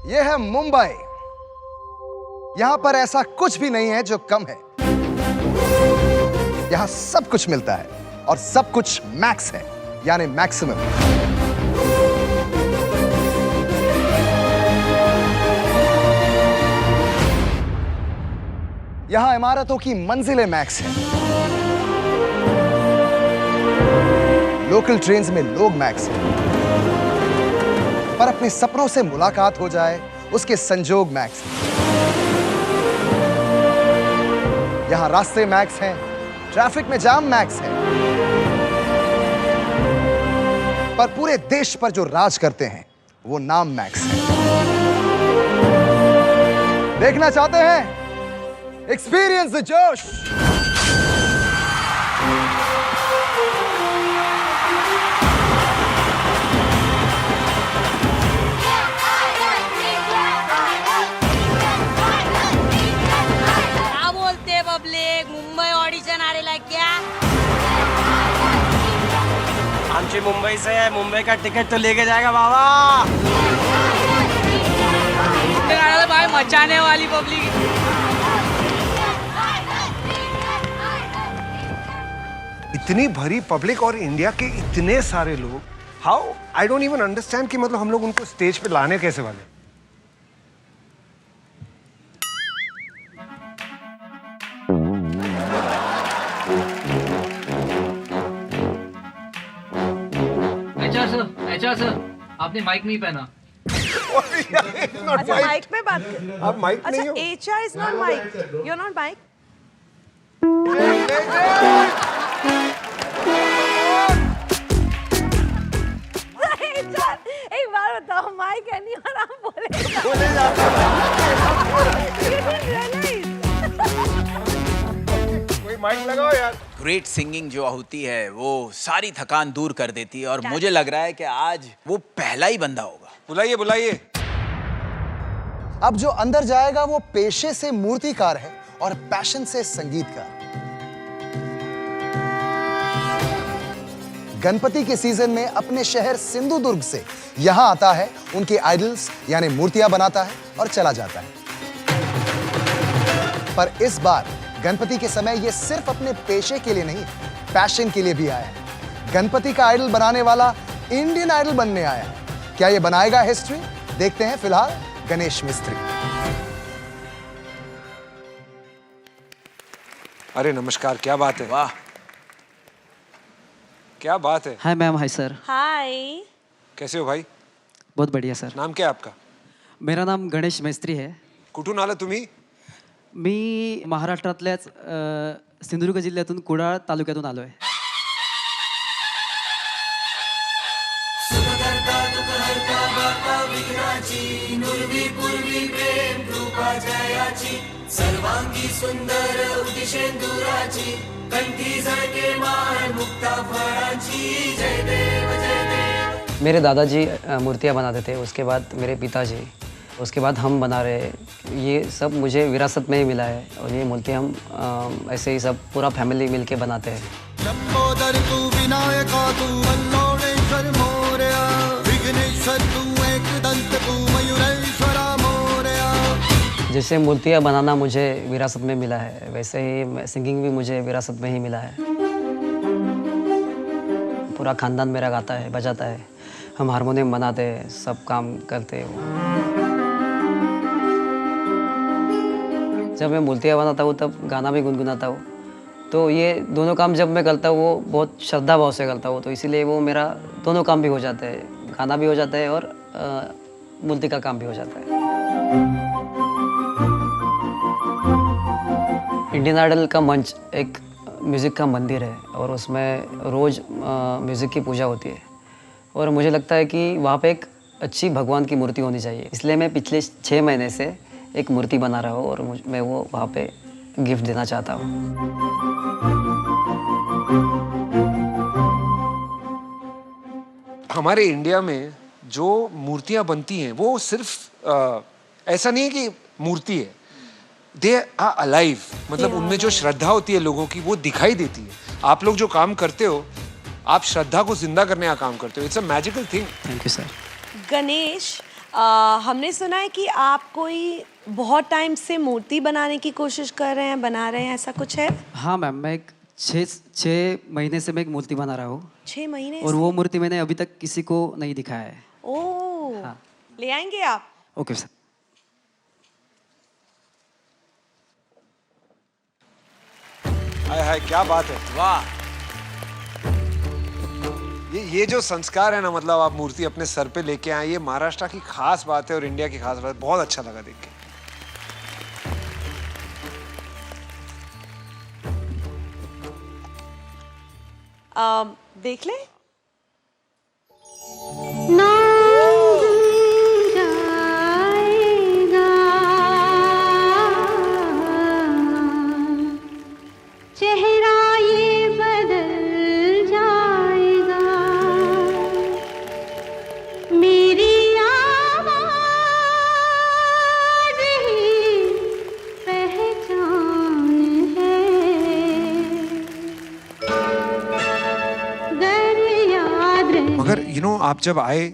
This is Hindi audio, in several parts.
ये है मुंबई। यहां पर ऐसा कुछ भी नहीं है जो कम है। यहां सब कुछ मिलता है और सब कुछ मैक्स है, यानी मैक्सिमम। यहां इमारतों की मंजिलें मैक्स हैं, लोकल ट्रेन्स में लोग मैक्स हैं, पर अपने सपनों से मुलाकात हो जाए उसके संजोग मैक्स हैं। यहां रास्ते मैक्स हैं, ट्रैफिक में जाम मैक्स है, पर पूरे देश पर जो राज करते हैं वो नाम मैक्स है। देखना चाहते हैं? एक्सपीरियंस द जोश। क्या बोलते पब्लिक? मुंबई ऑडिशन आलेला क्या? आमची मुंबई से है, मुंबई का टिकट तो लेके जाएगा बाबा। भाई मचाने वाली पब्लिक। इतनी भरी पब्लिक और इंडिया के इतने सारे लोग, how I don't even understand कि मतलब हम लोग उनको स्टेज पे लाने कैसे वाले। एचआर सर, आपने माइक नहीं पहना। अच्छा माइक में बात कर। आप माइक अच्छा नहीं हो। HR is not mic. You're not mic. HR, एक बार बताओ माइक है नहीं और आप बोले कोई माइक लगाओ यार। ग्रेट सिंगिंग जो होती है वो सारी थकान दूर कर देती है और मुझे लग रहा है कि आज वो पहला ही बंदा होगा। बुलाइए बुलाइए। अब जो अंदर जाएगा वो पेशे से मूर्तिकार है और पैशन से संगीतकार। गणपति के सीजन में अपने शहर सिंधुदुर्ग से यहां आता है, उनके आइडल्स यानी मूर्तियां बनाता है और चला जाता है। पर इस बार गणपति के समय ये सिर्फ अपने पेशे के लिए नहीं, पैशन के लिए भी आया है। गणपति का आइडल बनाने वाला इंडियन आइडल बनने आया है। क्या ये बनाएगा हिस्ट्री? देखते हैं फिलहाल गणेश मिस्त्री। अरे नमस्कार, क्या बात है। वाह, क्या बात है। Hi ma'am. Hi sir. Hi. कैसे हो भाई? बहुत बढ़िया सर। नाम क्या है आपका? मेरा नाम गणेश मेस्त्री आहे. कुठून आला तुम्ही? मी महाराष्ट्रातल्याच सिंधुदुर्ग जिल्ह्यातून कुडाळ तालुक्यातून आलो आहे. सर्वांगी सुंदर उदिशेंदुराची कंठी झळके माळ मुक्ता फळाची जय देव जय देव. मेरे दादाजी मूर्तियाँ बनाते थे, उसके बाद मेरे पिताजी, उसके बाद हम बना रहे। ये सब मुझे विरासत में ही मिला है और ये मूर्तियाँ हम ऐसे ही सब पूरा फैमिली मिलके बनाते हैं। लंबोदर तू विनायका तू वल्लोळेश्वर मोरया विघ्नेश्वर तू एकदंत तू मयूरेश्वरा मोरया. जैसे मूर्तियाँ बनाना मुझे विरासत में मिला है, वैसे ही सिंगिंग भी मुझे विरासत में ही मिला है। पूरा खानदान मेरा गाता है, बजाता है, हम हारमोनियम बनाते हैं, सब काम करते हैं। जब मैं मूर्तियाँ बनाता हूँ तब गाना भी गुनगुनाता हूँ, तो ये दोनों काम जब मैं करता हूँ वो बहुत श्रद्धा भाव से करता हूँ, तो इसीलिए वो मेरा दोनों काम भी हो जाते हैं, गाना भी हो जाता है और मूर्ति का काम भी हो जाता है। इंडियन आइडल का मंच एक म्यूज़िक का मंदिर है और उसमें रोज़ म्यूज़िक की पूजा होती है और मुझे लगता है कि वहाँ पे एक अच्छी भगवान की मूर्ति होनी चाहिए, इसलिए मैं पिछले 6 महीने से एक मूर्ति बना रहा हूँ और मैं वो वहाँ पे गिफ्ट देना चाहता हूँ। हमारे इंडिया में जो मूर्तियां बनती हैं वो सिर्फ ऐसा नहीं है कि मूर्ति है, दे आर अलाइव। मतलब उनमें जो श्रद्धा होती है लोगों की वो दिखाई देती है। आप लोग जो काम करते हो, आप श्रद्धा को जिंदा करने का काम करते हो। It's a magical thing. Thank you sir. Ganesh, हमने सुना है कि आप कोई बहुत टाइम से मूर्ति बनाने की कोशिश कर रहे हैं, बना रहे हैं, ऐसा कुछ है? हाँ मैम, मैं एक छः महीने से मैं एक मूर्ति बना रहा हूँ 6 महीने और से? वो मूर्ति मैंने अभी तक किसी को नहीं दिखाया है। ओह, हाँ। ले आएंगे आप? Okay sir. हाय हाय, क्या बात है। वाह, ये जो संस्कार है ना, मतलब आप मूर्ति अपने सर पे लेके आए, ये महाराष्ट्र की खास बात है और इंडिया की खास बात है। बहुत अच्छा लगा देख के। देख ले। चेहरा ये बदल जाएगा, मेरी आवाज़ ही पहचान है, गर याद रहे। मगर आप जब आए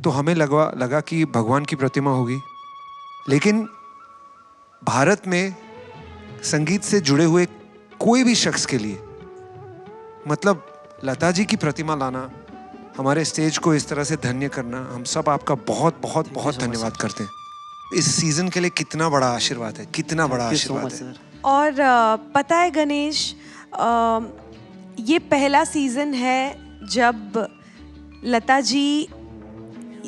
तो हमें लगा कि भगवान की प्रतिमा होगी, लेकिन भारत में संगीत से जुड़े हुए कोई भी शख्स के लिए, मतलब लता जी की प्रतिमा लाना, हमारे स्टेज को इस तरह से धन्य करना, हम सब आपका बहुत बहुत बहुत धन्यवाद करते हैं। इस सीजन के लिए कितना बड़ा आशीर्वाद है, कितना बड़ा आशीर्वाद है। और पता है गणेश, ये पहला सीजन है जब लता जी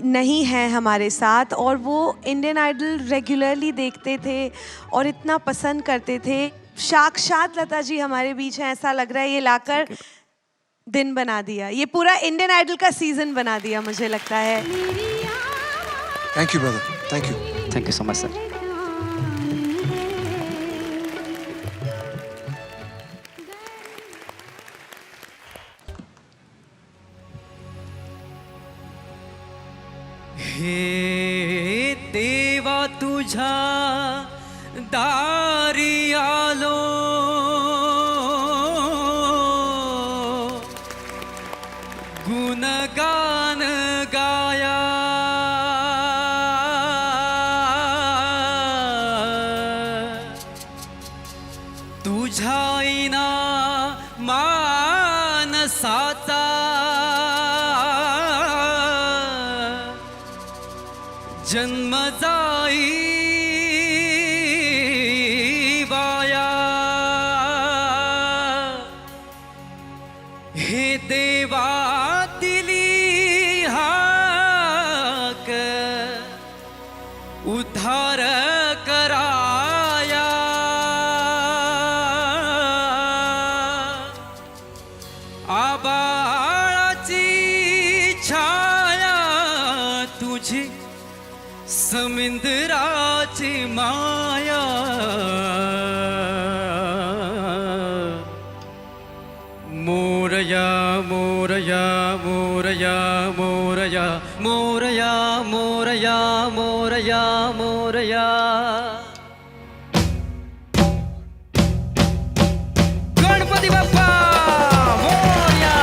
नहीं है हमारे साथ, और वो इंडियन आइडल रेगुलरली देखते थे और इतना पसंद करते थे। साक्षात लता जी हमारे बीच हैं, ऐसा लग रहा है ये लाकर दिन बना दिया, ये पूरा इंडियन आइडल का सीजन बना दिया, मुझे लगता है। Thank you brother, thank you. Thank you so much sir. हे देवा तुझा दारी आलो, गुणगान गाया, तुझा इना मानसाचा जन्म जाई वाया, हे देवा दिली हाक उद्धार कराया, आबाळाची छाया तुझी, समुद्राची माया, मोरया मोरया मोरया मोरया मोरया मोरया मोरया मोरया, गणपती बाप्पा मोरया।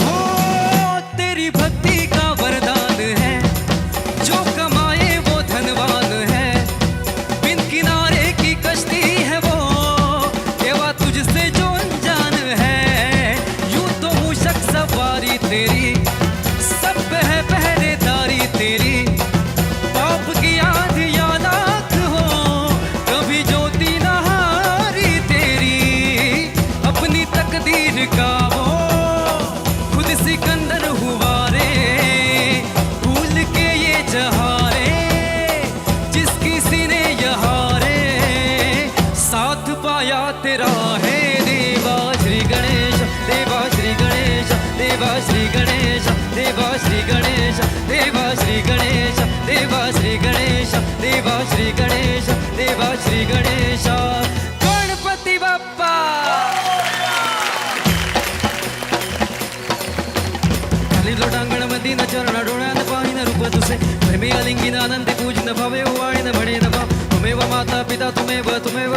हो तेरी भक्ति का वरदान है, जो कमाए वो धनवान है, बिन किनारे की कश्ती है वो, देवा तुझसे जो अनजान है, यूं तो मूषक सवारी तेरी, सब पे है पहरेदारी तेरी, पाप की आंधियां लाख हो, कभी ज्योति न हारी तेरी, अपनी तकदीर का वो खुद सिकंदर हुआ रे, भूल के ये जहारे, जिस किसी ने यहाँ रे, साथ पाया तेरा है, देवा श्री गणेश, देवा श्री गणेश, देवा श्री गणेश, देवा श्री गणेश, देवा श्री गणेश, देवा श्री गणेश, देवा श्री गणेश, देवा श्री गणेश, गणपती बाप्पा। खाली लोटांगण मध्ये न चरण डोळ्यात पाहिन रूप तुसे, प्रेमी आलिंगिन आनंदी पूजिन भावे वाळीन म्हणे नभा, तुमेव माता पिता तुमेव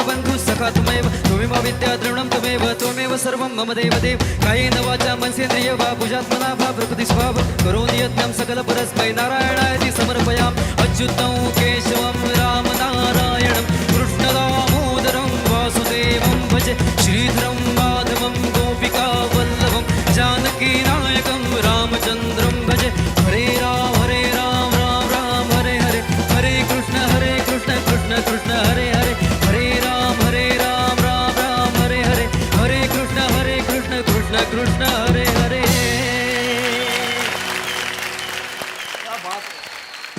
बंधु सखा तुमेव, तुम्ही ब्रह्म विद्या द्रविणं त्वमेव सर्वं मम देवदेव कायेन वाचा मनसेन्द्रिय वा भुजात्मना वा प्रकृति स्वभाव करोमि यत्नं सकल परस्मै नारायणाय समर्पयामि अच्युतं केशवं राम नारायणं कृष्णदामोदरं वासुदेवं भजे श्रीधरं माधवं गोपिका वल्लभं जानकी नायकं रामचन्द्रं भजे हरे राम राम राम हरे हरे हरे कृष्ण कृष्ण कृष्ण हरे हरे हरे राम राम राम हरे हरे हरे कृष्ण कृष्ण कृष्ण हरे हरे।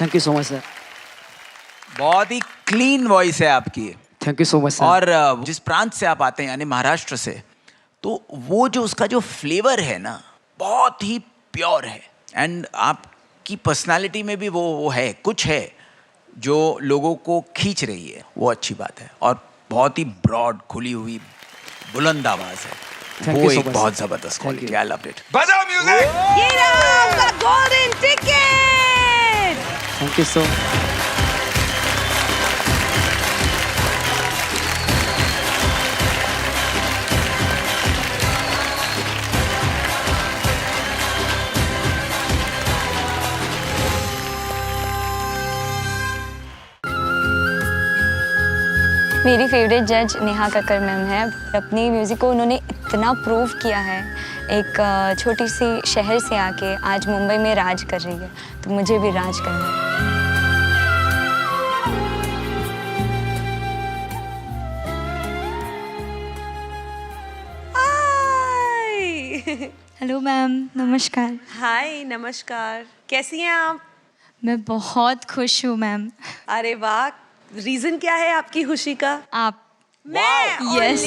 Thank you so much sir. बहुत ही क्लीन वॉइस है आपकी। Thank you so much sir. और जिस प्रांत से आप आते हैं यानी महाराष्ट्र से, तो वो जो उसका जो फ्लेवर है ना बहुत ही प्योर है। एंड आपकी पर्सनालिटी में भी वो है, कुछ है जो लोगों को खींच रही है, वो अच्छी बात है। और बहुत ही ब्रॉड, खुली हुई, बुलंद आवाज है, Thank वो you so एक much, बहुत sir. जबरदस्त Thank quality. you. I love it. बजाओ म्यूजिक। ये रहा आपका गोल्डन टिकट। थैंक यू सो। मेरी फेवरेट जज नेहा कक्कर मैम है। अपनी म्यूज़िक को उन्होंने इतना प्रूव किया है, एक छोटी सी शहर से आके आज मुंबई में राज कर रही है, तो मुझे भी राज करना है। हेलो मैम, नमस्कार। हाय, नमस्कार। कैसी हैं आप? मैं बहुत खुश हूँ मैम। अरे वाह, रीजन क्या है आपकी खुशी का? आप। मैं? Yes.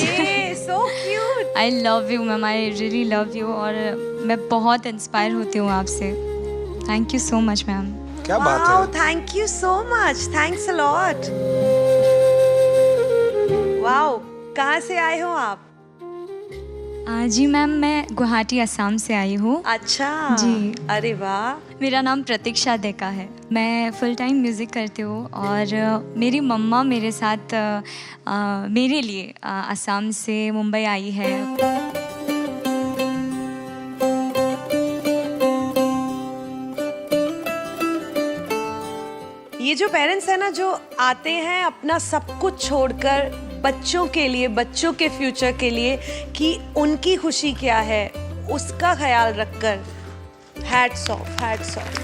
so cute. I love you ma'am, I really love you. और मैं बहुत इंस्पायर होती हूँ आपसे। Thank you so much ma'am. क्या बात Wow, है। thank you so much. Thanks a lot. Wow, कहाँ से आए हो आप? जी मैम, मैं गुवाहाटी असम से आई हूँ। अच्छा जी। अरे वाह। मेरा नाम प्रतीक्षा देका है। मैं फुल टाइम म्यूज़िक करती हूँ और मेरी मम्मा मेरे साथ मेरे लिए असम से मुंबई आई है। ये जो पेरेंट्स है ना, जो आते हैं अपना सब कुछ छोड़कर बच्चों के लिए, बच्चों के फ्यूचर के लिए, कि उनकी खुशी क्या है उसका ख्याल रखकर, हैट्स ऑफ, हैट्स ऑफ।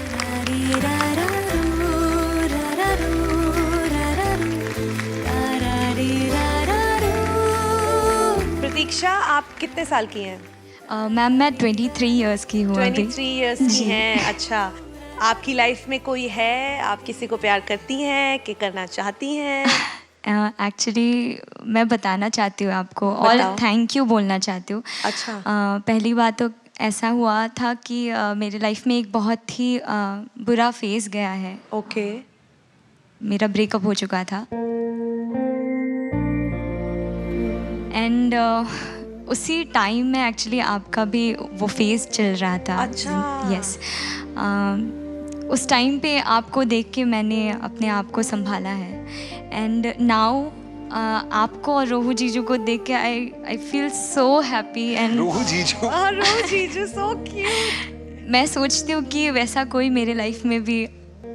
प्रतीक्षा, आप कितने साल की हैं? मैम मैं 23 इयर्स की हूँ। 23 इयर्स की हैं। अच्छा, आपकी लाइफ में कोई है, आप किसी को प्यार करती हैं कि करना चाहती हैं? एक्चुअली मैं बताना चाहती हूँ आपको और थैंक यू बोलना चाहती हूँ। अच्छा। पहली बात तो ऐसा हुआ था कि मेरे लाइफ में एक बहुत ही बुरा फेज गया है। ओके। मेरा ब्रेकअप हो चुका था एंड उसी टाइम में एक्चुअली आपका भी वो फेज चल रहा था। अच्छा। यस। उस टाइम पे आपको देख के मैंने अपने आप को संभाला है एंड नाउ आपको और रोहू जीजू को देख के I feel so happy. And Rohu जीजू सो क्यूट। मैं सोचती हूँ कि वैसा कोई मेरे लाइफ में भी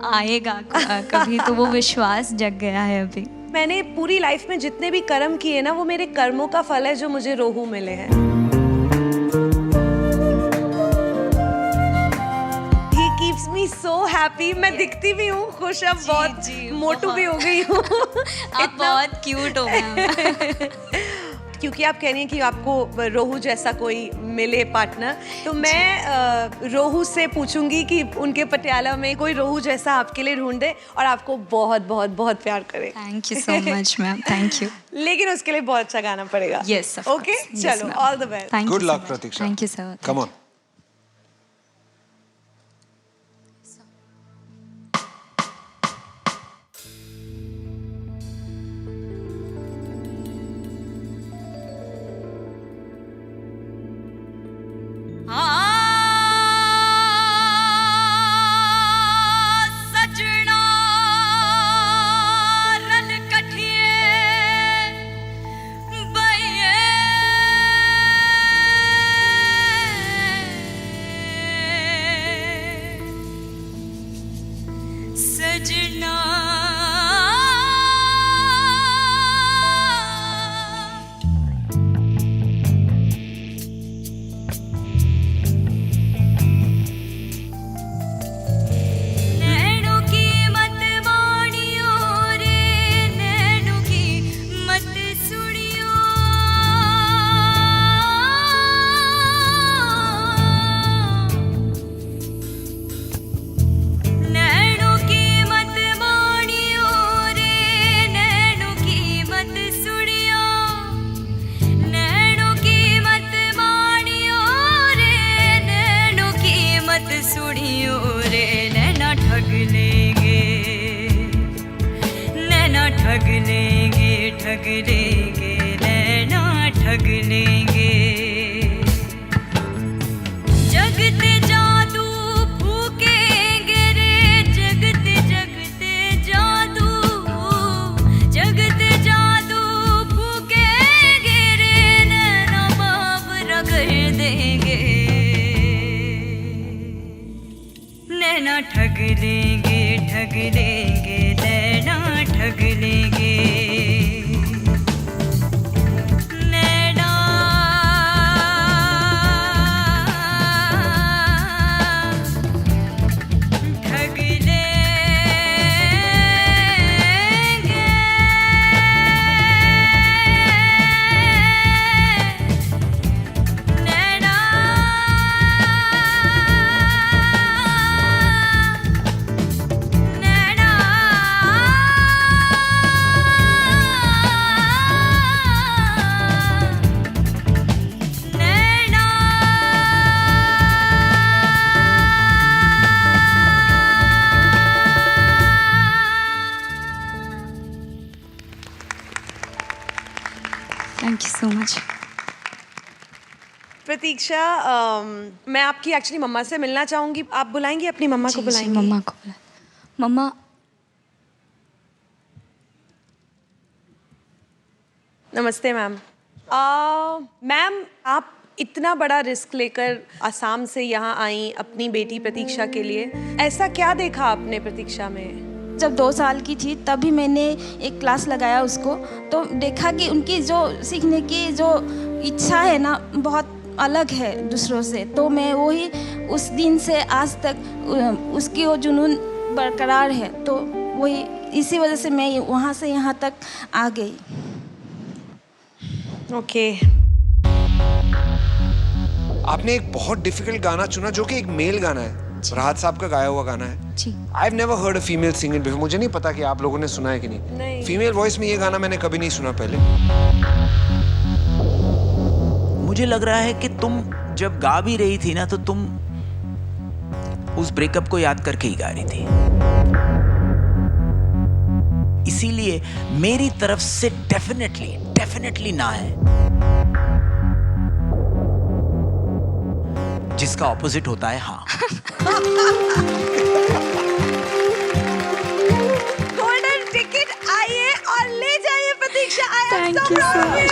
आएगा कभी, तो वो विश्वास जग गया है अभी। मैंने पूरी लाइफ में जितने भी कर्म किए ना, वो मेरे कर्मों का फल है जो मुझे रोहू मिले हैं। He keeps me so happy। मैं दिखती भी हूँ खुश, अब बहुत मोटू भी हो गई हूँ। आप बहुत क्यूट हो मैम। क्योंकि आप कह रही हैं कि आपको रोहू जैसा कोई मिले पार्टनर, तो मैं रोहू से पूछूंगी कि उनके पटियाला में कोई रोहू जैसा आपके लिए ढूंढ दे और आपको बहुत बहुत बहुत प्यार करे। Thank you so much ma'am, thank you. लेकिन उसके लिए बहुत अच्छा गाना पड़ेगा। यस। ओके, चलो, all the best. Good luck Pratiksha. Thank you sir. Come on. सजना रल कठिए बइए ठग लेंगे नैना ठग लेंगे जगते जादू फूकेंगे रे जगते जगते जादू फूकेंगे रे नैना बाब रगड़ देंगे नैना ठग लेंगे नैना ठग लेंगे नैना ठग लेंगे नैना थैंक यू सो मच। प्रतीक्षा, मैं आपकी एक्चुअली मम्मा से मिलना चाहूँगी। आप बुलाएंगी अपनी मम्मा को? बुलाएंगी मम्मा को बुला। मम्मा नमस्ते मैम। मैम, आप इतना बड़ा रिस्क लेकर असम से यहाँ आई अपनी बेटी प्रतीक्षा के लिए, ऐसा क्या देखा आपने प्रतीक्षा में? जब 2 साल की थी तभी मैंने एक क्लास लगाया उसको, तो देखा कि उनकी जो सीखने की जो इच्छा है ना बहुत अलग है दूसरों से। तो मैं वही उस दिन से आज तक उसकी वो जुनून बरकरार है, तो वही इसी वजह से मैं वहाँ से यहाँ तक आ गई। ओके। आपने एक बहुत डिफिकल्ट गाना चुना जो कि एक मेल गाना है, राहत साहब का गाया हुआ गाना है। जी। I've never heard a female sing it before. मुझे नहीं पता कि आप लोगों ने सुना है कि नहीं। फीमेल वॉइस में ये गाना मैंने कभी नहीं सुना पहले। मुझे लग रहा है कि तुम जब गा भी रही थी ना, तो तुम उस ब्रेकअप को याद करके ही गा रही थी। इसीलिए मेरी तरफ से डेफिनेटली ना है। जिसका ऑपोजिट होता है हाँ। गोल्डन टिकट आइए और ले जाइए Pratiksha. Thank you so much.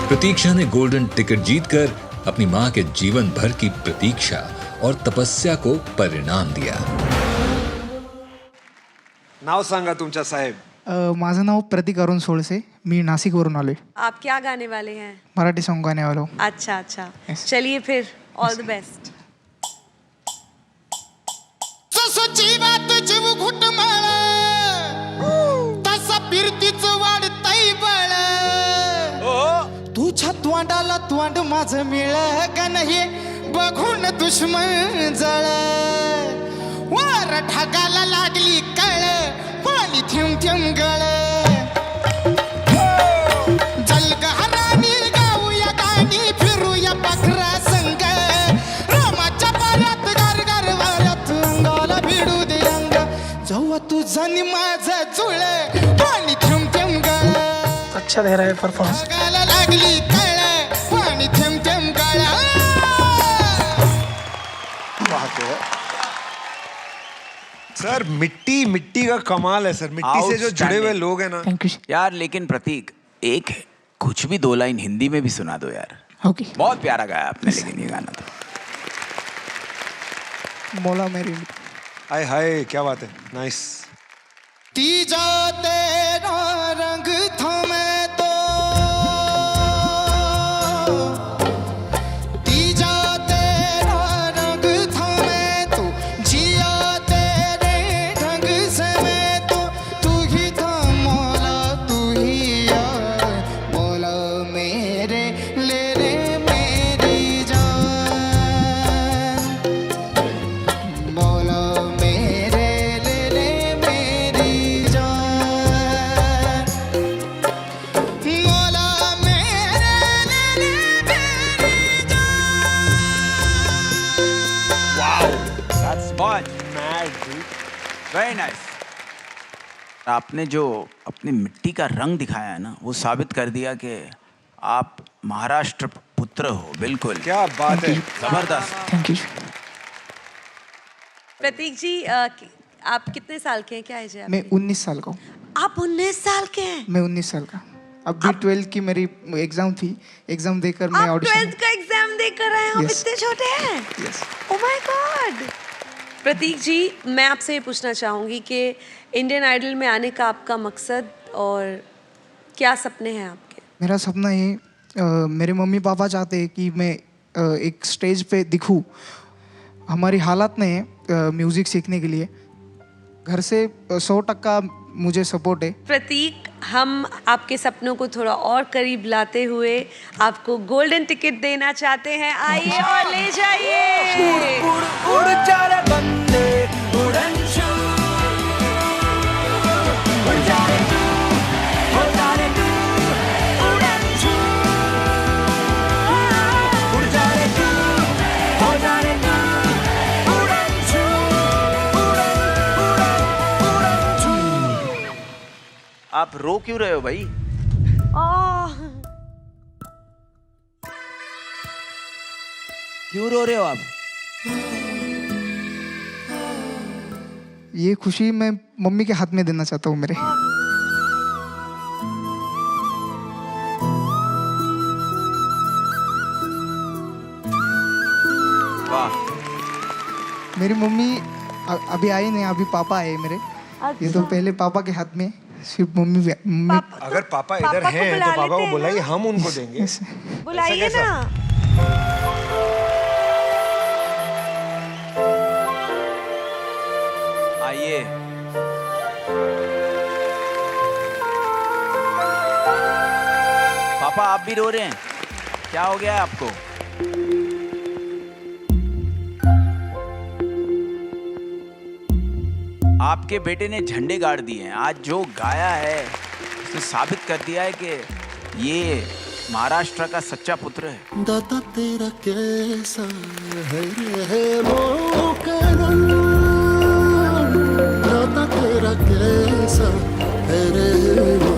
Pratiksha ने गोल्डन टिकट जीतकर अपनी मां के जीवन भर की प्रतीक्षा और तपस्या को परिणाम दिया। नाव सांगा तुमच्या साहेब। माझं नाव प्रतीक अरुण सोळसे, मी नाशिकवरून आलोय। आप क्या गाने वाले हैं? मराठी सॉन्ग गाने वाला हूँ। अच्छा अच्छा, चलिए फिर ऑल द बेस्ट। जसची बात जीव घुटमळ तसा फिरतीच वाढतय बळ तुझ्या तोंडाला तोंड माझं मिळ का नाही बघून दुश्मन जळ वर ढगाला लागली कळ पाणी थेंब थेंब गळ जलगहरानी गाऊया गाणी फिरूया पाखरा संग रामाच्या पाण्यात गार वाऱ्यात अंगाला भिडू दे रंग जेव्हा तुझं नि माझं जुळ पाणी थेंब थेंब गळ अच्छा दे रहा है परफॉर्मेंस। ढगाला लागली कळ पाणी थेंब थेंब गळ सर मिट्टी का कमाल है सर। मिट्टी से जो जुड़े हुए लोग हैं ना। यार लेकिन प्रतीक, एक है, कुछ भी 2 लाइन हिंदी में भी सुना दो यार। ओके। बहुत प्यारा गाया आपने लेकिन ये गाना तो। मौला मेरी। हाय हाय, क्या बात है, नाइस। तीजा तेरा रंग थमे तो तीजा तेरा रंग थमे तो जिया तेरे ढंग से मैं तो तू ही था मौला तू ही यार मौला मेरे ले रे मेरी जान मौला मेरे ले रे मेरी जान वेरी नाइस। आपने जो अपनी मिट्टी का रंग दिखाया है ना, वो साबित कर दिया कि आप महाराष्ट्र पुत्र हो। बिल्कुल, क्या बात है, जबरदस्त। Thank you. प्रतीक जी आप कितने साल के हैं, क्या एज है आपकी? मैं 19 साल का हूँ। आप 19 साल के हैं? मैं 19 साल का। अभी 12th की मेरी एग्जाम थी, एग्जाम देकर मैं आप ऑडिशन 12th का एग्जाम देकर आए हो? Yes. इतने छोटे हैं? Yes. Oh my God! प्रतीक जी, मैं आपसे ये पूछना चाहूँगी कि इंडियन आइडल में आने का आपका मकसद और क्या सपने हैं आपके? मेरा सपना है, मेरे मम्मी पापा चाहते हैं कि मैं एक स्टेज पे दिखूं। हमारी हालत नहीं है म्यूज़िक सीखने के लिए। घर से 100% मुझे सपोर्ट है। प्रतीक, हम आपके सपनों को थोड़ा और करीब लाते हुए आपको गोल्डन टिकट देना चाहते हैं। आइए और ले जाइए। उड़ जा रे बंदे उड़न शू, उड़ जा रे तू, हो जा रे तू, उड़न शू, उड़ जा रे तू, हो जा रे तू, उड़न शू, उड़न शू। आप रो क्यों रहे हो भाई? क्यों रो रहे हो आप? ये खुशी मैं मम्मी के हाथ में देना चाहता हूँ मेरे। वाह। मेरी मम्मी अभी आई नहीं, अभी पापा आए मेरे। ये तो पहले पापा के हाथ में, सिर्फ मम्मी। अगर पापा इधर हैं तो पापा को बुलाइए, हम उनको देंगे। बुलाइए ना। आइए। पापा आप भी रो रहे हैं, क्या हो गया है आपको? आपके बेटे ने झंडे गाड़ दिए हैं। आज जो गाया है उसने साबित कर दिया है कि ये महाराष्ट्र का सच्चा पुत्र है। दाता तेरा कैसा है वो करम, दाता तेरा कैसा है वो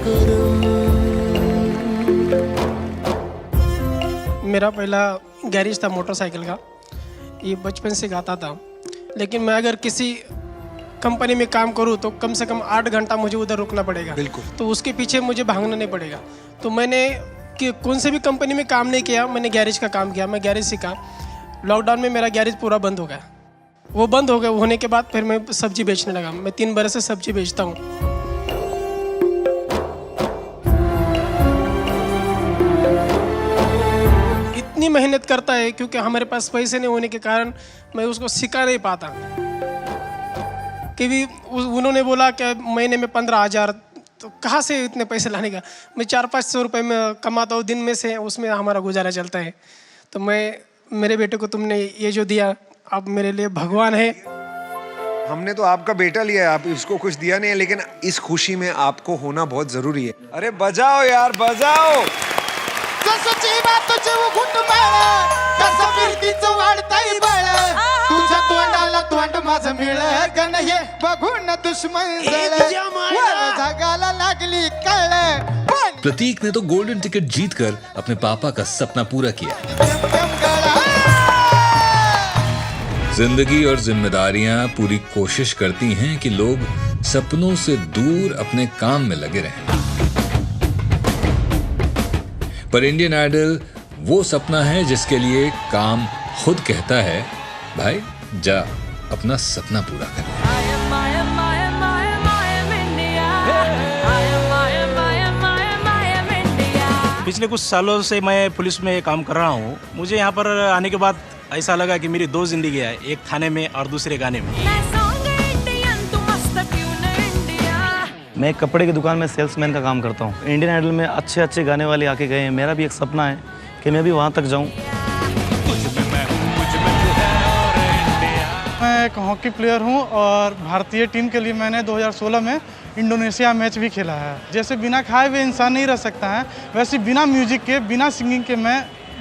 करम। मेरा पहला गैरेज था मोटरसाइकिल का, ये बचपन से गाता था। लेकिन मैं अगर किसी कंपनी में काम करूँ तो कम से कम 8 घंटा मुझे उधर रुकना पड़ेगा। बिल्कुल। तो उसके पीछे मुझे भागना नहीं पड़ेगा। तो मैंने कि कौन से भी कंपनी में काम नहीं किया, मैंने गैरेज का काम किया। मैं गैरेज सीखा। लॉकडाउन में मेरा गैरेज पूरा बंद हो गया। वो बंद हो गया, होने के बाद फिर मैं सब्जी बेचने लगा। मैं 3 बरस से सब्जी बेचता हूँ। इतनी मेहनत करता है क्योंकि हमारे पास पैसे नहीं होने के कारण मैं उसको सिखा नहीं पाता। कि भी उन्होंने बोला कि महीने में 15,000, तो कहाँ से इतने पैसे लाने का? मैं 400-500 रुपये में कमाता हूँ दिन में से, उसमें हमारा गुजारा चलता है। तो मेरे बेटे को तुमने ये जो दिया, आप मेरे लिए भगवान है। हमने तो आपका बेटा लिया है, आप इसको कुछ दिया नहीं है, लेकिन इस खुशी में आपको होना बहुत जरूरी है। अरे बजाओ यार, बजाओ। जसं जीवात जीव घुटमाळ, तसं कीर्तीचं वाढतंय बळ, तुझ्या तोंडाला तोंड माझं मिळ, गण हे बघून दुश्मन जळ, वर जगाला लागली कळ। प्रतीक ने तो गोल्डन टिकट जीतकर अपने पापा का सपना पूरा किया। जिंदगी और जिम्मेदारियां पूरी कोशिश करती हैं कि लोग सपनों से दूर अपने काम में लगे रहें। पर इंडियन आइडल वो सपना है जिसके लिए काम खुद कहता है, भाई जा अपना सपना पूरा कर। पिछले कुछ सालों से मैं पुलिस में काम कर रहा हूँ। मुझे यहाँ पर आने के बाद ऐसा लगा कि मेरी 2 जिंदगी है, एक थाने में और दूसरे गाने में। मैं कपड़े की दुकान में सेल्समैन का काम करता हूँ। इंडियन आइडल में अच्छे अच्छे गाने वाले आके गए हैं। मेरा भी एक सपना है कि मैं भी वहाँ तक जाऊँ। मैं एक हॉकी प्लेयर हूँ और भारतीय टीम के लिए मैंने 2016 में इंडोनेशिया मैच भी खेला है। जैसे बिना खाए हुए इंसान नहीं रह सकता है, वैसे बिना म्यूजिक के, बिना सिंगिंग के मैं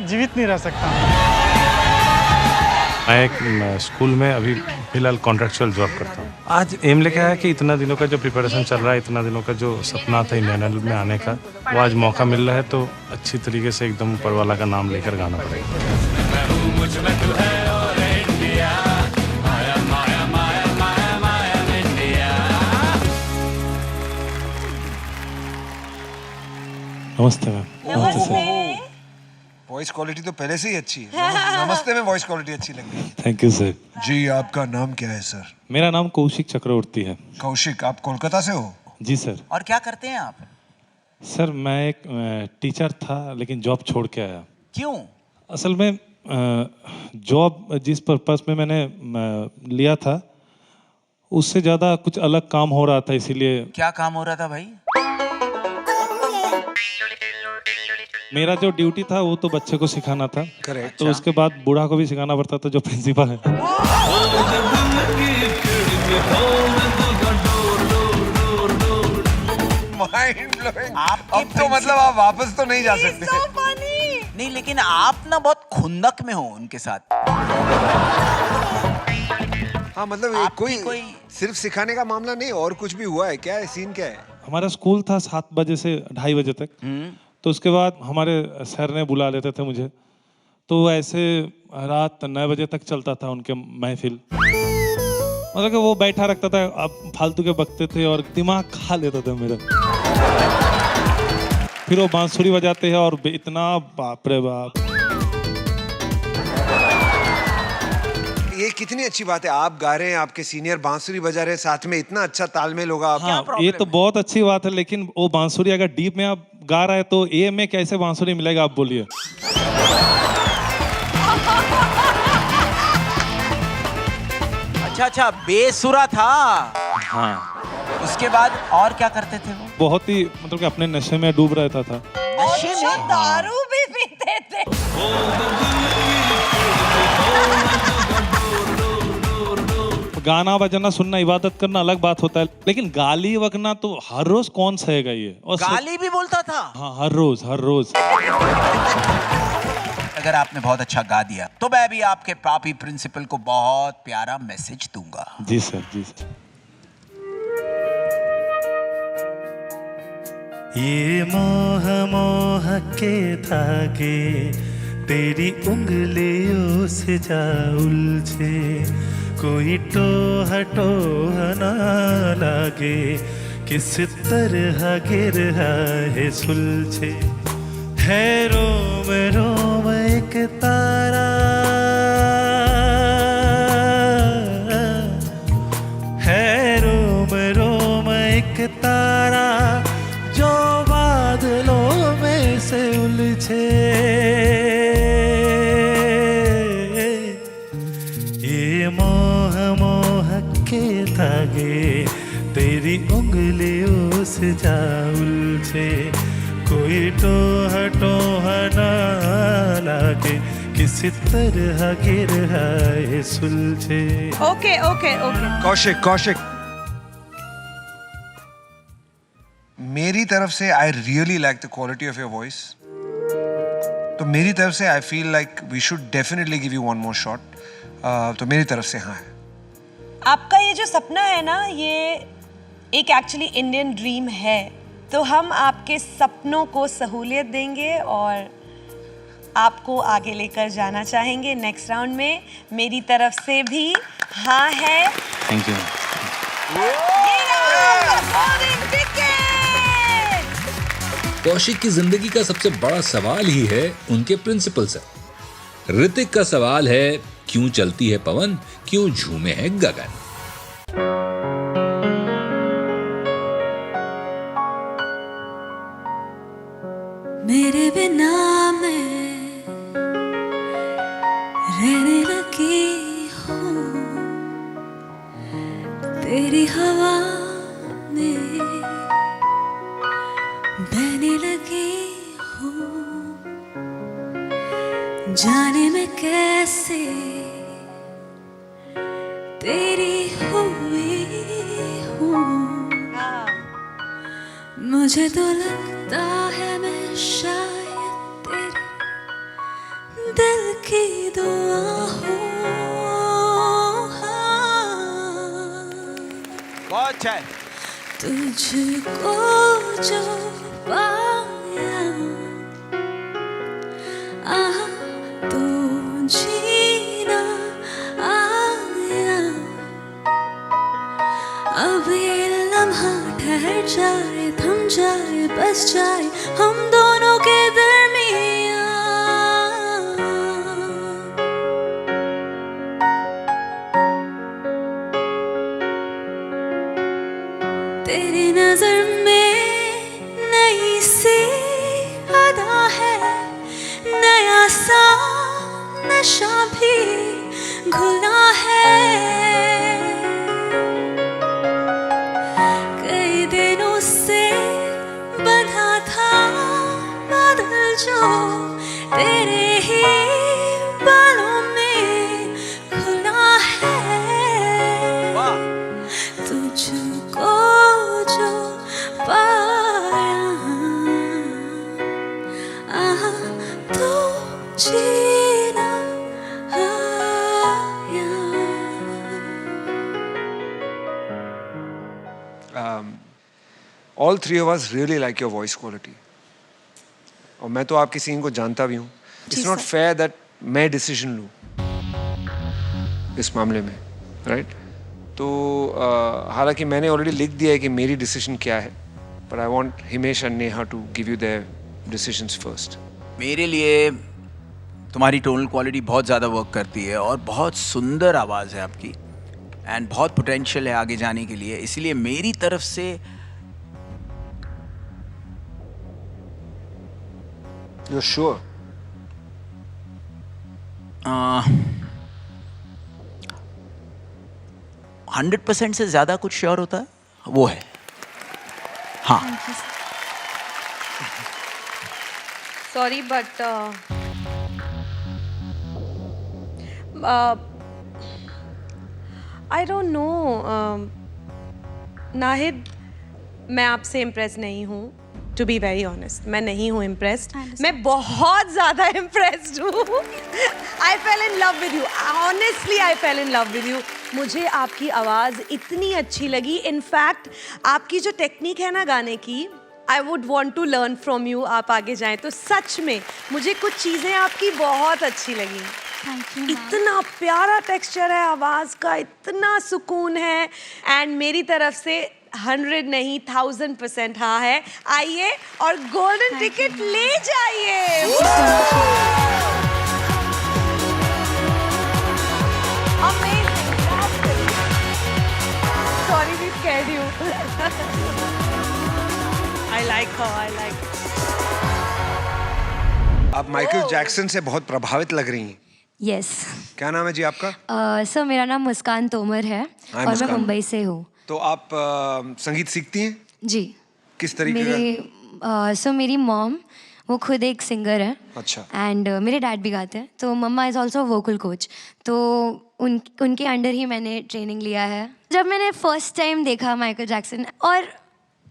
जीवित नहीं रह सकता। मैं एक स्कूल में अभी फिलहाल कॉन्ट्रेक्चुअल जॉब करता हूँ। आज एम लेके आया कि इतना दिनों का जो प्रिपरेशन चल रहा है, इतना दिनों का जो सपना था इंडियन आइडल में आने का, वो आज मौका मिल रहा है, तो अच्छी तरीके से एकदम ऊपर वाला का नाम लेकर गाना पड़ेगा। नमस्ते मैम। वॉइस क्वालिटी तो पहले से ही अच्छी है। नमस्ते में वॉइस क्वालिटी अच्छी लग रही है। Thank you sir. जी, आपका नाम क्या है सर? मेरा नाम कौशिक चक्रवर्ती है। कौशिक, आप कोलकाता से हो? जी सर। और क्या करते हैं आप? सर मैं एक टीचर था, लेकिन जॉब छोड़ के आया। क्यों? असल में जॉब जिस पर्पस में मैंने लिया था, उससे ज़्यादा कुछ अलग काम हो रहा था, इसीलिए। क्या काम हो रहा था भाई? मेरा जो ड्यूटी था वो तो बच्चे को सिखाना था। करेक्ट। तो उसके बाद बूढ़ा को भी सिखाना पड़ता था, जो प्रिंसिपल है। Mind blowing. अब तो मतलब आप वापस तो नहीं जा सकते। नहीं, लेकिन आप ना बहुत खुंदक में हो उनके साथ। हाँ, मतलब कोई सिर्फ सिखाने का मामला नहीं, और कुछ भी हुआ है क्या? है सीन क्या है? हमारा स्कूल था 7 बजे से 2:30 बजे तक। तो उसके बाद हमारे सर ने बुला लेते थे मुझे, तो ऐसे रात 9 बजे तक चलता था उनके महफिल। मतलब कि वो बैठा रखता था, अब फालतू के बकते थे और दिमाग खा लेता था मेरा। फिर वो बांसुरी बजाते हैं और इतना, बाप रे बाप। ये कितनी अच्छी बात है, आप गा रहे हैं, आपके सीनियर बांसुरी बजा रहे हैं, साथ में इतना अच्छा तालमेल होगा। हाँ, ये तो बहुत अच्छी बात है, लेकिन वो बांसुरी अगर डीप में आप गा रहा है तो ए में कैसे बांसुरी मिलेगा, आप बोलिए। अच्छा, बेसुरा था। हाँ। उसके बाद और क्या करते थे वो? बहुत ही मतलब कि अपने नशे में डूब रहता था। नशे में? दारू भी पीते थे। गाना बजाना सुनना, इबादत करना अलग बात होता है, लेकिन गाली बकना तो हर रोज कौन सहेगा ये। और गाली भी बोलता था? हाँ, हर रोज। अगर आपने बहुत अच्छा गा दिया तो मैं भी आपके पापी प्रिंसिपल को बहुत प्यारा मैसेज दूंगा। जी सर, जी सर। ये मोह के धागे तेरी उंगलियों से जा उलझे, कोई टोह ना लागे, किस तरह गिर है सुलझे। है रोम रोम एक तारा, है रोम रोम एक तारा, जो बादलों में से उलझे। ये मोह के धागे तेरी उंगलियों से जा उलझे, कोई टोह ना लागे, किसी तरह गिर है सुलझे। ओके। कौशिक, मेरी तरफ से I really like the quality of your voice. तो मेरी तरफ से I feel like we should definitely give you one more shot. तो मेरी तरफ से हाँ है। आपका ये जो सपना है ना, ये एक एक्चुअली इंडियन ड्रीम है, तो हम आपके सपनों को सहूलियत देंगे और आपको आगे लेकर जाना चाहेंगे नेक्स्ट राउंड में। मेरी तरफ से भी हाँ है। Thank you. कौशिक की जिंदगी का सबसे बड़ा सवाल ही है उनके प्रिंसिपल से। ऋतिक का सवाल है, क्यों चलती है पवन, क्यों झूमे है गगन। मेरे बिना मैं रहने लगी हूँ, तेरी हवा में बहने लगी हूँ, जाने मैं कैसे तेरी हुई हूँ। मुझे तो लगता है मैं शायद तेरे दिल की दुआ हूँ। बहुत अच्छा है। तुझको जो पाया तो जीना आया। अब ये लम्हा ठहर जाए, थम जाए, बस जाए हम दोनों के दरमियां। तेरी नजर में नई सी अदा है, नया सा नशा भी घुला है। कई दिनों से बंधा था बादल जो तेरे ही बालों में खुला है। तुझको जो पाया तो जीना आया। All three of us really like your voice quality. और मैं तो आपकी सिंगिंग को जानता भी हूँ. It's not fair that मैं डिसीजन लूँ इस मामले में, right? तो हालांकि मैंने ऑलरेडी लिख दिया है कि मेरी डिसीजन क्या है, but I want Himesh and Neha to give you their decisions first. मेरे लिए तुम्हारी टोनल क्वालिटी बहुत ज़्यादा वर्क करती है और बहुत सुंदर आवाज़ है आपकी एंड बहुत पोटेंशियल है आगे जाने के लिए, इसलिए मेरी तरफ से You're sure? 100% से ज़्यादा कुछ श्योर होता है वो है। हाँ। Sorry, but I don't know. Nahid, मैं आपसे इम्प्रेस नहीं हूँ. To be very honest, मैं नहीं हूँ impressed. मैं बहुत ज़्यादा impressed हूँ. I fell in love with you. Honestly, I fell in love with you. मुझे आपकी आवाज़ इतनी अच्छी लगी. In fact, आपकी जो टेक्निक है ना गाने की, I would want to learn from you. आप आगे जाएं तो सच में मुझे कुछ चीज़ें आपकी बहुत अच्छी लगी. इतना प्यारा टेक्सचर है आवाज़ का, इतना सुकून है. एंड मेरी तरफ से 100 नहीं 1000% हाँ है. आइए और गोल्डन टिकट ले जाइए. Sorry we scared you. I like her. I like her. आप माइकल जैक्सन से बहुत प्रभावित लग रही हैं. यस. क्या नाम है जी आपका? सर मेरा नाम मुस्कान तोमर है और मैं मुंबई से हूँ. तो आप संगीत सीखती हैं? जी. किस तरीके का? सो मेरी मॉम वो खुद एक सिंगर है. अच्छा. एंड मेरे डैड भी गाते हैं, तो मम्मा इज़ ऑल्सो वोकल कोच. तो उनके अंडर ही मैंने ट्रेनिंग लिया है. जब मैंने फर्स्ट टाइम देखा माइकल जैक्सन, और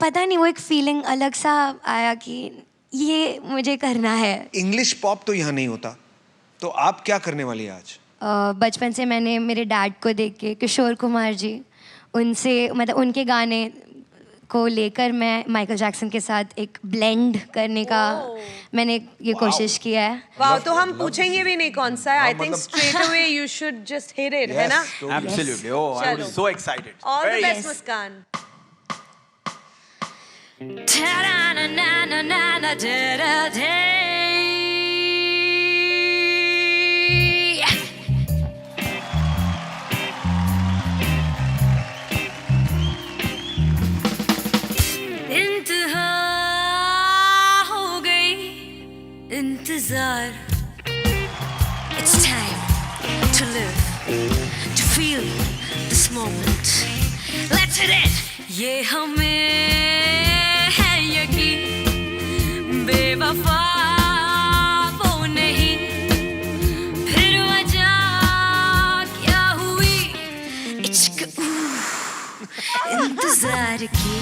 पता नहीं वो एक फीलिंग अलग सा आया कि ये मुझे करना है. इंग्लिश पॉप तो यहाँ नहीं होता, तो आप क्या करने वाली हैं आज? बचपन से मैंने मेरे डैड को देख के, किशोर कुमार जी, उनसे मतलब उनके गाने को लेकर मैं माइकल जैक्सन के साथ एक ब्लेंड करने का मैंने ये कोशिश किया है. वाह, तो हम पूछेंगे भी नहीं कौन सा है. I think straight away you should just hit it, है ना? Absolutely. Oh, I was so excited. All the best, मुस्कान. इंतहा हो गई इंतजार. It's time to live, to feel this moment. Let's hit it. ये हमें है यकीन, बेवफा वो नहीं, फिर वजह क्या हुई इश्क इंतजार की.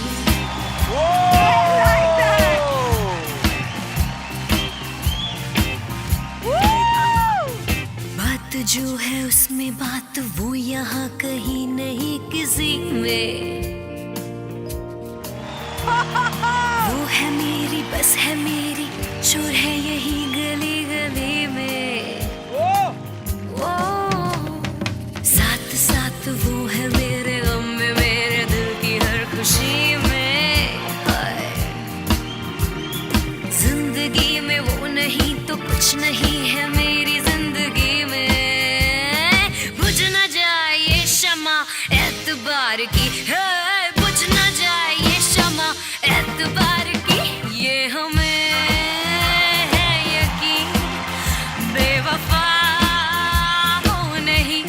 बात जो है उसमें बात वो यहाँ कहीं नहीं किसी में. वो है मेरी बस है मेरी शोर है यही गली गली में वो साथ साथ वो है मेरे गम में मेरे दिल की हर खुशी में हाय। जिंदगी में वो नहीं तो कुछ नहीं है मेरी जिंदगी में बुझ न जाए ये शमा एतबार की है बुझ न जाए ये शमा एतबार की ये हमें है यकीन बेवफा हो नहीं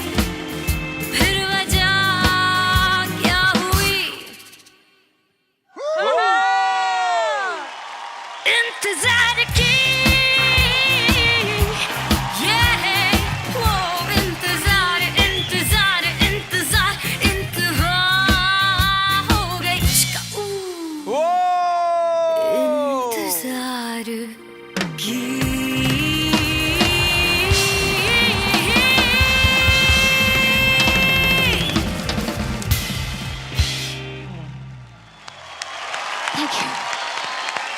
फिर वजह क्या हुई इंतजार की ये है वो इंतजार इंतजार इंतजार इंतहा हो गई इसका इंतजार की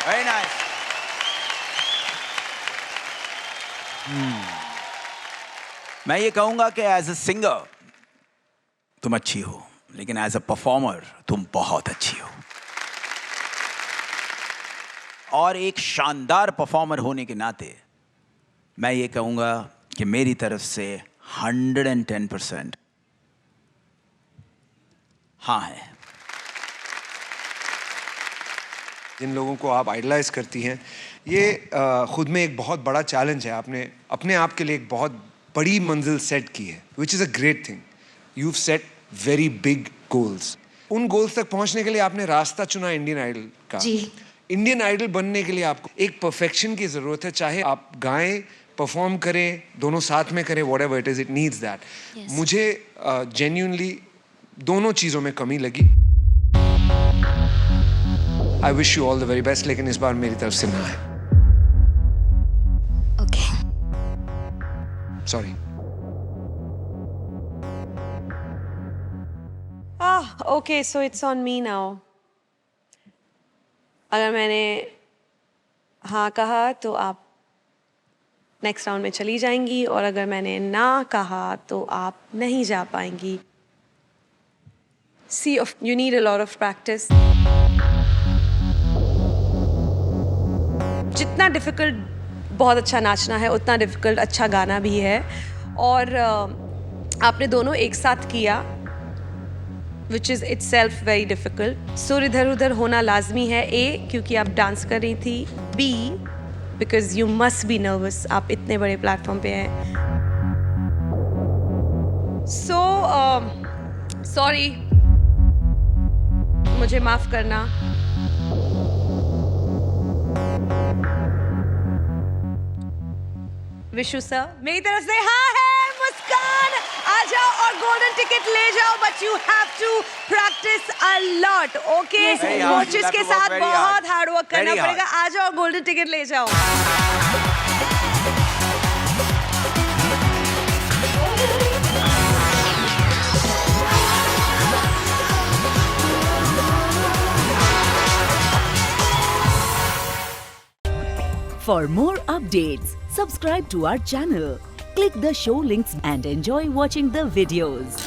वेरी नाइस। मैं ये कहूंगा कि एज अ सिंगर तुम अच्छी हो, लेकिन एज अ परफॉर्मर तुम बहुत अच्छी हो। और एक शानदार परफॉर्मर होने के नाते मैं ये कहूंगा कि मेरी तरफ से 110% हाँ है। जिन लोगों को आप आइडलाइज करती हैं, ये खुद में एक बहुत बड़ा चैलेंज है। आपने अपने आप के लिए एक बहुत बड़ी मंजिल सेट की है, which is a great thing. You set very big goals. उन गोल्स तक पहुंचने के लिए आपने रास्ता चुना इंडियन आइडल का। जी। इंडियन आइडल बनने के लिए आपको एक परफेक्शन की ज़रूरत है, चाहे आप गाएं, परफॉर्म करें, दोनों साथ में करें, what ever it is, it needs that. मुझे जेन्युइनली दोनों चीज़ों में कमी लगी। I wish you all the very best, लेकिन इस बार मेरी तरफ से ना है। Okay. Sorry. Okay, so it's on me now. अगर मैंने हाँ कहा तो आप नेक्स्ट राउंड में चली जाएंगी, और अगर मैंने ना कहा तो आप नहीं जा पाएंगी। See, you need a lot of practice. जितना डिफ़िकल्ट बहुत अच्छा नाचना है, उतना डिफ़िकल्ट अच्छा गाना भी है। और आपने दोनों एक साथ किया, which is itself very difficult. सुर इधर उधर होना लाजमी है। A, क्योंकि आप डांस कर रही थी। B, because you must be nervous. आप इतने बड़े प्लेटफॉर्म पे हैं। So, sorry. मुझे माफ़ करना। विशु सर, मेरी तरफ से हाँ है। मुस्कान, आ जाओ और गोल्डन टिकट ले जाओ, but you have to practice a lot, okay? Coaches के साथ बहुत हार्ड वर्क करना पड़ेगा। आ जाओ, गोल्डन टिकट ले जाओ। For more updates, subscribe to our channel, click the show links and enjoy watching the videos.